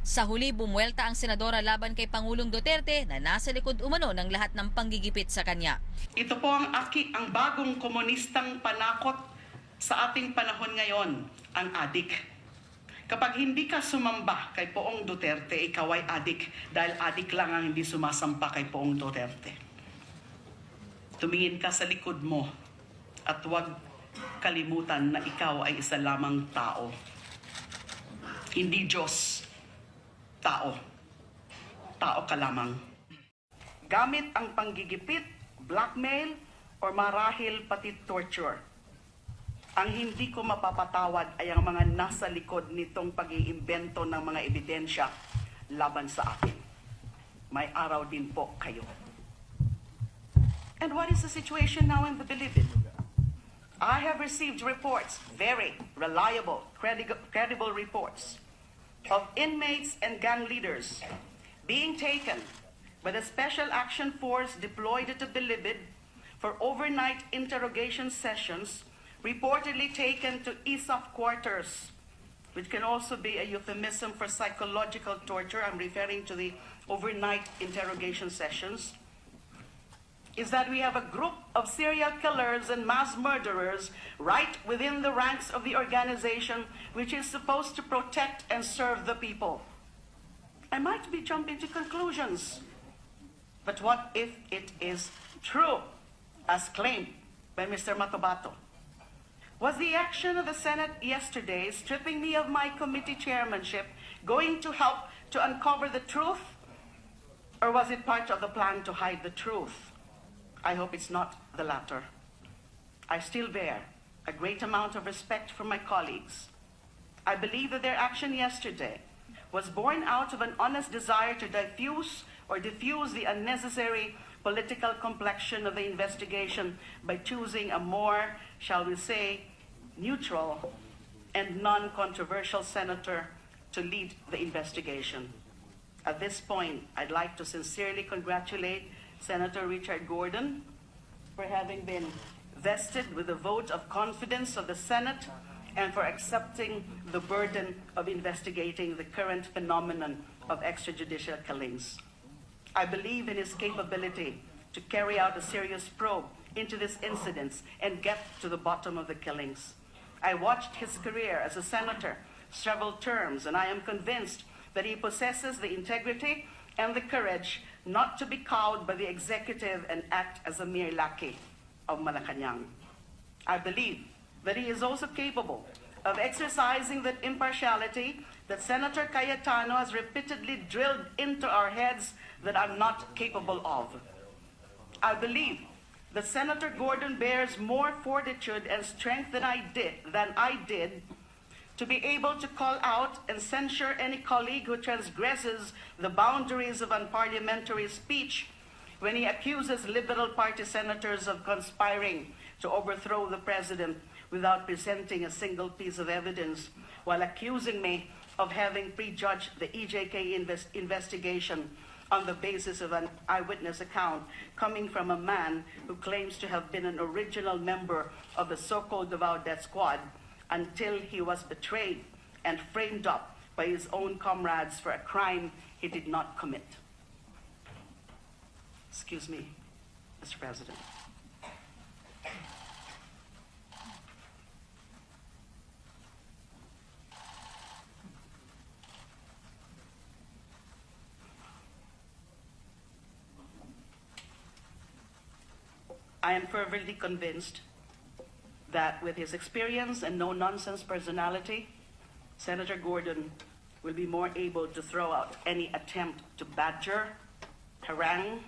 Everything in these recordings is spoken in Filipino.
Sa huli, bumuelta ang senadora laban kay Pangulong Duterte na nasa likod umano ng lahat ng panggigipit sa kanya. Ito po ang bagong komunistang panakot sa ating panahon ngayon, ang adik. Kapag hindi ka sumamba kay Poong Duterte, ikaw ay adik dahil adik lang ang hindi sumasampa kay Poong Duterte. Tumingin ka sa likod mo at huwag kalimutan na ikaw ay isa lamang tao. Hindi Diyos. Tao. Tao ka lamang. Gamit ang panggigipit, blackmail, or marahil pati torture. Ang hindi ko mapapatawad ay ang mga nasa likod nitong pag-iimbento ng mga ebidensya laban sa akin. May araw din po kayo. And what is the situation now in the Bilibid? I have received reports, very reliable, credible reports, of inmates and gang leaders being taken by the Special Action Force deployed at the Bilibid for overnight interrogation sessions, reportedly taken to ESOP quarters, which can also be a euphemism for psychological torture. I'm referring to the overnight interrogation sessions. Is that we have a group of serial killers and mass murderers right within the ranks of the organization, which is supposed to protect and serve the people. I might be jumping to conclusions, but what if it is true, as claimed by Mr. Matobato? Was the action of the Senate yesterday, stripping me of my committee chairmanship, going to help to uncover the truth? Or was it part of the plan to hide the truth? I hope it's not the latter. I still bear a great amount of respect for my colleagues. I believe that their action yesterday was born out of an honest desire to diffuse the unnecessary political complexion of the investigation by choosing a more, shall we say, neutral and non-controversial senator to lead the investigation. At this point, I'd like to sincerely congratulate Senator Richard Gordon for having been vested with the vote of confidence of the Senate and for accepting the burden of investigating the current phenomenon of extrajudicial killings. I believe in his capability to carry out a serious probe into these incidents and get to the bottom of the killings. I watched his career as a senator several terms, and I am convinced that he possesses the integrity and the courage not to be cowed by the executive and act as a mere lackey of Malacanang. I believe that he is also capable of exercising that impartiality that Senator Cayetano has repeatedly drilled into our heads that I'm not capable of. I believe that Senator Gordon bears more fortitude and strength than I did to be able to call out and censure any colleague who transgresses the boundaries of unparliamentary speech when he accuses Liberal Party senators of conspiring to overthrow the president without presenting a single piece of evidence, while accusing me of having prejudged the EJK investigation on the basis of an eyewitness account coming from a man who claims to have been an original member of the so-called Davao Death Squad until he was betrayed and framed up by his own comrades for a crime he did not commit. Excuse me, Mr. President. I am fervently convinced that with his experience and no-nonsense personality, Senator Gordon will be more able to throw out any attempt to badger, harangue,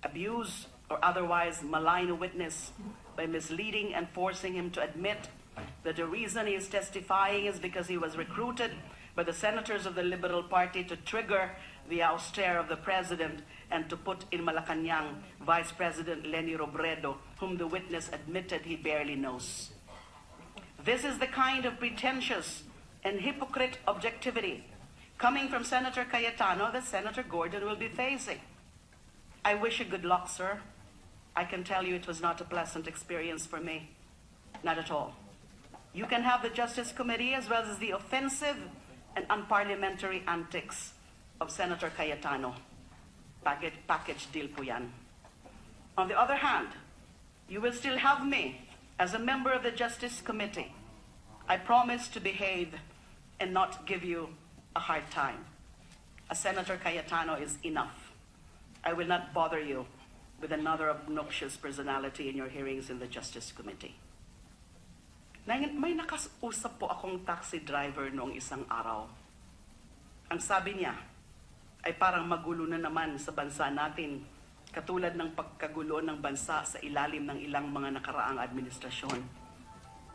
abuse, or otherwise malign a witness by misleading and forcing him to admit that the reason he is testifying is because he was recruited by the senators of the Liberal Party to trigger the ouster of the president and to put in Malacanang Vice President Leni Robredo, whom the witness admitted he barely knows. This is the kind of pretentious and hypocrite objectivity coming from Senator Cayetano that Senator Gordon will be facing. I wish you good luck, sir. I can tell you it was not a pleasant experience for me. Not at all. You can have the Justice Committee as well as the offensive and unparliamentary antics of Senator Cayetano. Package deal po yan. On the other hand, you will still have me as a member of the Justice Committee. I promise to behave and not give you a hard time. A Senator Cayetano is enough. I will not bother you with another obnoxious personality in your hearings in the Justice Committee. May nakausap po akong taxi driver noong isang araw. Ang sabi niya ay parang magulo na naman sa bansa natin, katulad ng pagkagulo ng bansa sa ilalim ng ilang mga nakaraang administrasyon.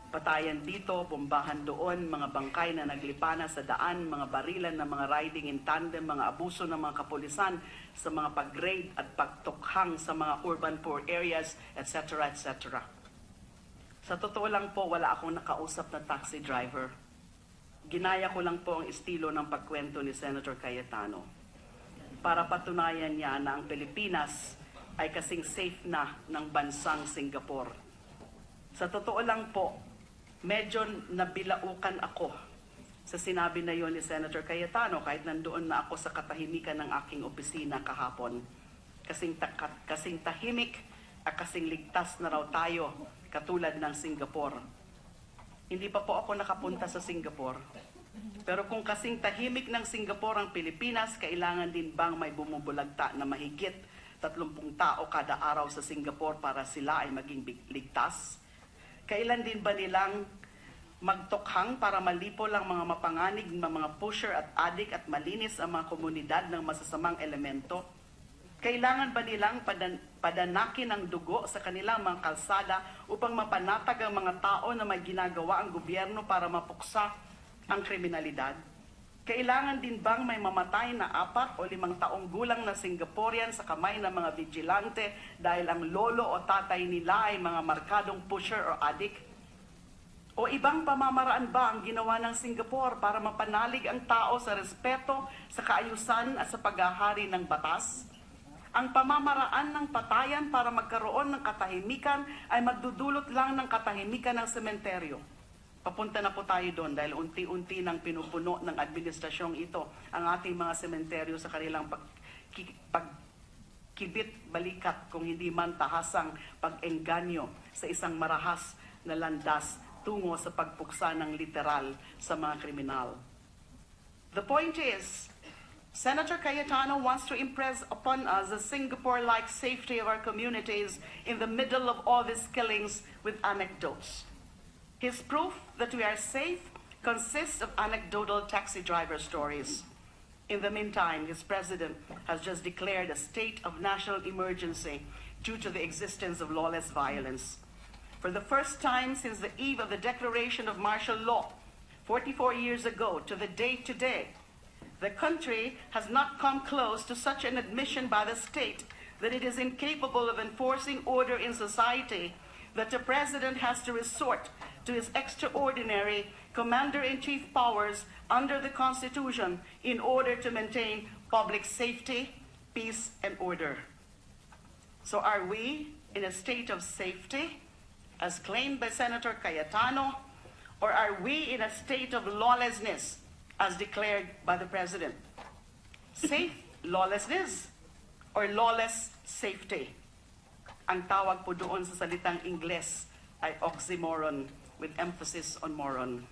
Patayan dito, bombahan doon, mga bangkay na naglipana sa daan, mga barilan na mga riding in tandem, mga abuso ng mga kapulisan sa mga pag-raid at pagtukhang sa mga urban poor areas, etc. etc. Sa totoo lang po, wala akong nakausap na taxi driver. Ginaya ko lang po ang estilo ng pagkwento ni Senator Cayetano para patunayan niya na ang Pilipinas ay kasing safe na ng bansang Singapore. Sa totoo lang po, medyo nabilaukan ako sa sinabi na yon ni Senator Cayetano kahit nandoon na ako sa katahimikan ng aking opisina kahapon. Kasing tahimik at kasing ligtas na raw tayo katulad ng Singapore. Hindi pa po ako nakapunta sa Singapore. Pero kung kasing tahimik ng Singapore ang Pilipinas, kailangan din bang may bumubulagta na mahigit 30 tao kada araw sa Singapore para sila ay maging ligtas? Kailan din ba nilang magtokhang para malipo lang mga mapanganig ng mga pusher at adik at malinis ang mga komunidad ng masasamang elemento? Kailangan ba nilang padanakin ang dugo sa kanilang mga kalsada upang mapanatag ang mga tao na may ginagawa ang gobyerno para mapuksa ang kriminalidad? Kailangan din bang may mamatay na 4 o 5 taong gulang na Singaporean sa kamay ng mga vigilante dahil ang lolo o tatay nila ay mga markadong pusher o adik? O ibang pamamaraan ba ang ginawa ng Singapore para mapanalig ang tao sa respeto, sa kaayusan at sa paghahari ng batas? Ang pamamaraan ng patayan para magkaroon ng katahimikan ay magdudulot lang ng katahimikan ng sementeryo. Papunta na po tayo doon dahil unti-unti nang pinupuno ng administrasyong ito ang ating mga sementeryo sa kanilang pagkibit balikat kung hindi man tahasang pag-engganyo sa isang marahas na landas tungo sa pagpuksa ng literal sa mga kriminal. The point is, Senator Cayetano wants to impress upon us the Singapore-like safety of our communities in the middle of all these killings with anecdotes. His proof that we are safe consists of anecdotal taxi driver stories. In the meantime, his president has just declared a state of national emergency due to the existence of lawless violence. For the first time since the eve of the declaration of martial law, 44 years ago to the day today, the country has not come close to such an admission by the state that it is incapable of enforcing order in society, that the president has to resort to his extraordinary commander-in-chief powers under the Constitution in order to maintain public safety, peace, and order. So are we in a state of safety, as claimed by Senator Cayetano, or are we in a state of lawlessness, as declared by the President? Safe lawlessness or lawless safety? Ang tawag po doon sa salitang Ingles ay oxymoron, with emphasis on moron.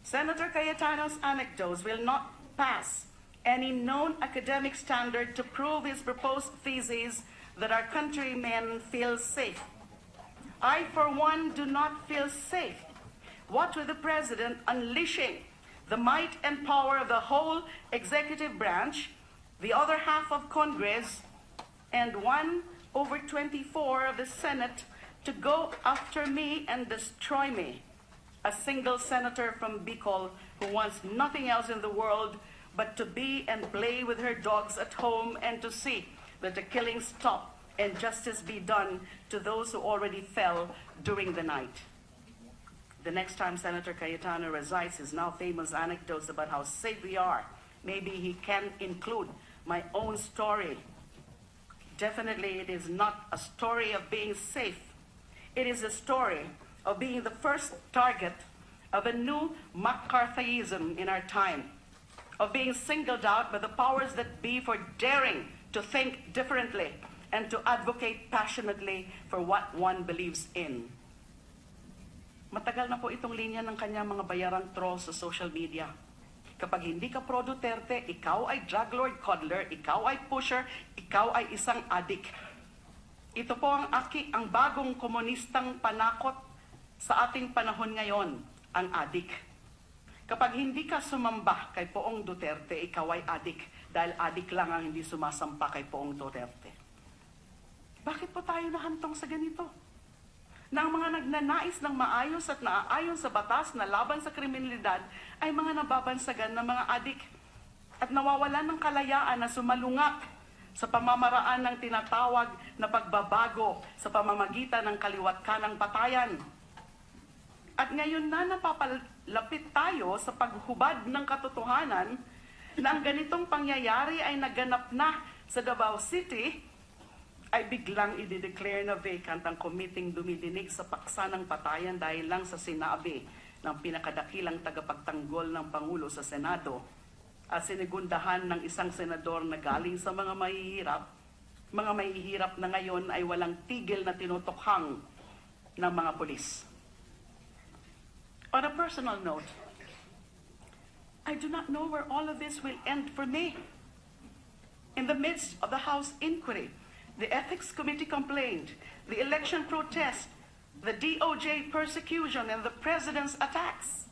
Senator Cayetano's anecdotes will not pass any known academic standard to prove his proposed thesis that our countrymen feel safe. I, for one, do not feel safe. What with the President unleashing the might and power of the whole executive branch, the other half of Congress, and 1/24 of the Senate to go after me and destroy me, a single senator from Bicol who wants nothing else in the world but to be and play with her dogs at home and to see that the killings stop and justice be done to those who already fell during the night. The next time Senator Cayetano recites his now famous anecdotes about how safe we are, maybe he can include my own story. Definitely it is not a story of being safe. It is a story of being the first target of a new McCarthyism in our time, of being singled out by the powers that be for daring to think differently and to advocate passionately for what one believes in. Matagal na po itong linya ng kanyang mga bayarang trolls sa social media. Kapag hindi ka pro Duterte, ikaw ay drug lord coddler, ikaw ay pusher, ikaw ay isang adik. Ito po ang bagong komunistang panakot sa ating panahon ngayon, ang adik. Kapag hindi ka sumamba kay Poong Duterte, ikaw ay adik, dahil adik lang ang hindi sumasampa kay Poong Duterte. Bakit po tayo nahantong sa ganito? Na ang mga nagnanais ng maayos at naaayon sa batas na laban sa kriminalidad ay mga nababansagan ng mga adik at nawawalan ng kalayaan na sumalungat sa pamamaraan ng tinatawag na pagbabago sa pamamagitan ng kaliwat kanang patayan. At ngayon na napapalapit tayo sa paghubad ng katotohanan na ang ganitong pangyayari ay naganap na sa Davao City, ay biglang i-declare na vacant ang committing dumidinig sa paksa ng patayan dahil lang sa sinabi ng pinakadakilang tagapagtanggol ng Pangulo sa Senado at sinigundahan ng isang senador na galing sa mga mahihirap na ngayon ay walang tigil na tinutukhang ng mga pulis. On a personal note, I do not know where all of this will end for me. In the midst of the House inquiry, the Ethics Committee complaint, the election protest, the DOJ persecution, and the President's attacks.